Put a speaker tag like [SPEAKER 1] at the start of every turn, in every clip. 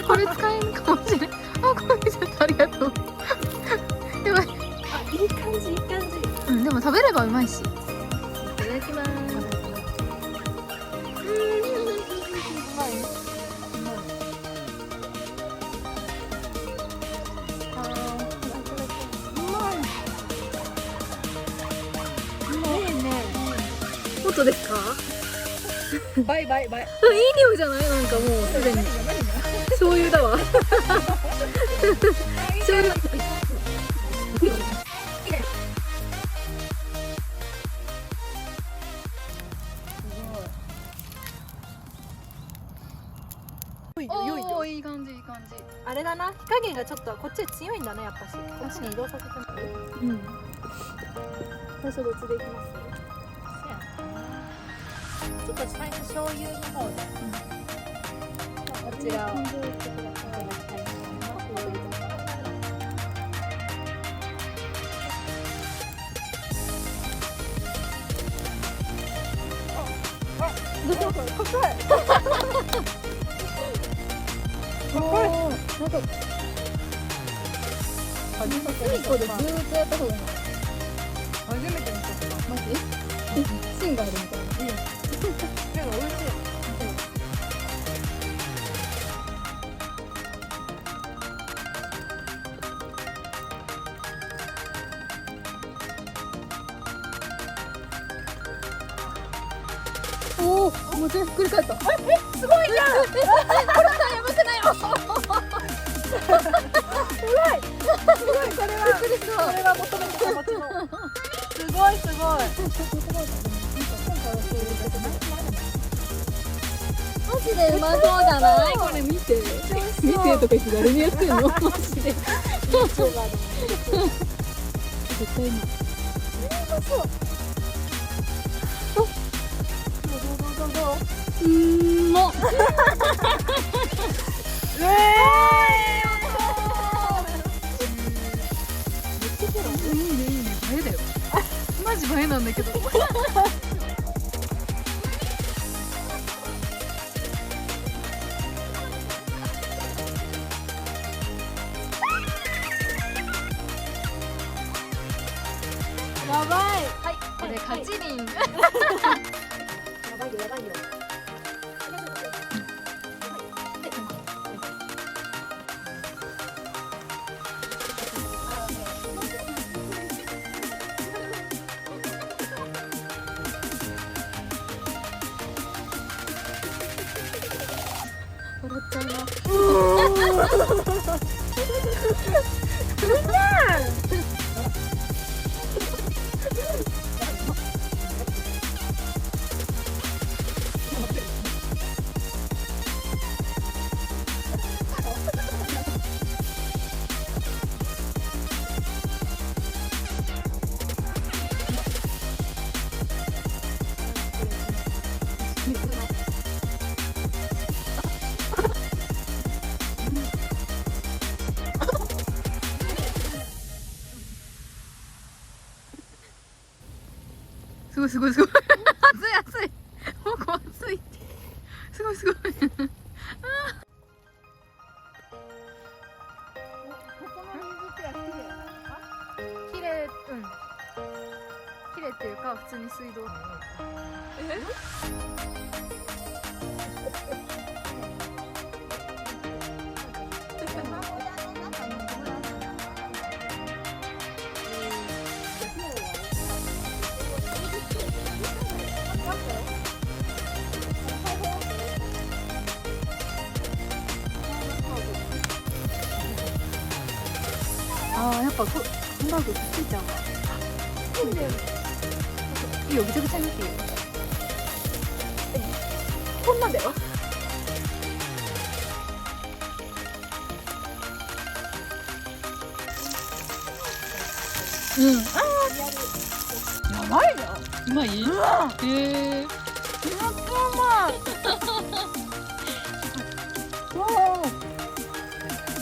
[SPEAKER 1] これ使えるかもしれない。あ、これちょっとありがとう。やばい。
[SPEAKER 2] あ、いい感じいい感じ。
[SPEAKER 1] うん、でも食べればうまいし。いただきます。
[SPEAKER 2] うまい。
[SPEAKER 1] 本当ですか？
[SPEAKER 2] バイバイバイ。
[SPEAKER 1] いい匂いじゃない？なんかもうすでに醤油だわ。醤油。
[SPEAKER 2] おい
[SPEAKER 1] おー、いい感じいい感じ。
[SPEAKER 2] あれだな、火加減がちょっとこっち強いんだね、やっぱし。こっちに移動させてもらう。
[SPEAKER 1] うん。
[SPEAKER 2] 最初どっちでいきます？ちょっと最初醤油の方で、こちらをいただきたいと思います。どうしようこれ、高い。高い。なんか初めてでずーっとやった方がいいの。初めて見た。マジ？芯があるみたいな。でも美味しい。おお、もう全部ひっくり返った。すごいじゃん。これさ、やばくないよ。すごい。すごい、これは。びっくりした。これは求めてた街の。すごいすごい。マジでうまそうじゃない？これ見て。見てとか言って誰にやってんの？マジで。絶対に。うまそう。どう？も。いいねいいね、映えだよ。マジ映えなんだけど。やばい。はい、これカチリン。やばいよやばいよ。笑っちゃうな。すごいすごいすごい。熱い熱い。もう熱いって。すごいすごい。綺麗、うん。綺麗っていうか普通に水道。ああ、やっぱハンバーグついちゃうわ。いいよ、ぐちゃぐちゃになっていいよ。こんなんだよ。うん。ああ。やばいよ。
[SPEAKER 1] うまい？へえ。
[SPEAKER 2] めっちゃうまい。わあ。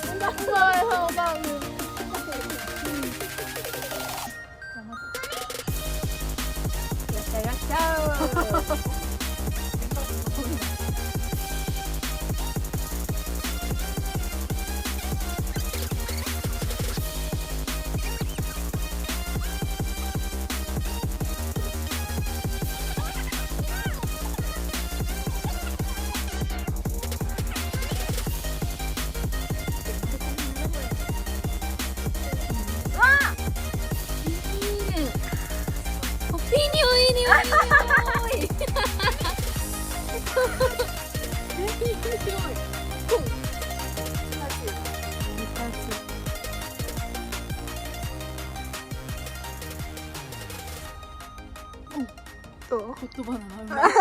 [SPEAKER 2] ハンバーグ。やっちゃう。
[SPEAKER 1] どう？
[SPEAKER 2] ホットバナナうまい。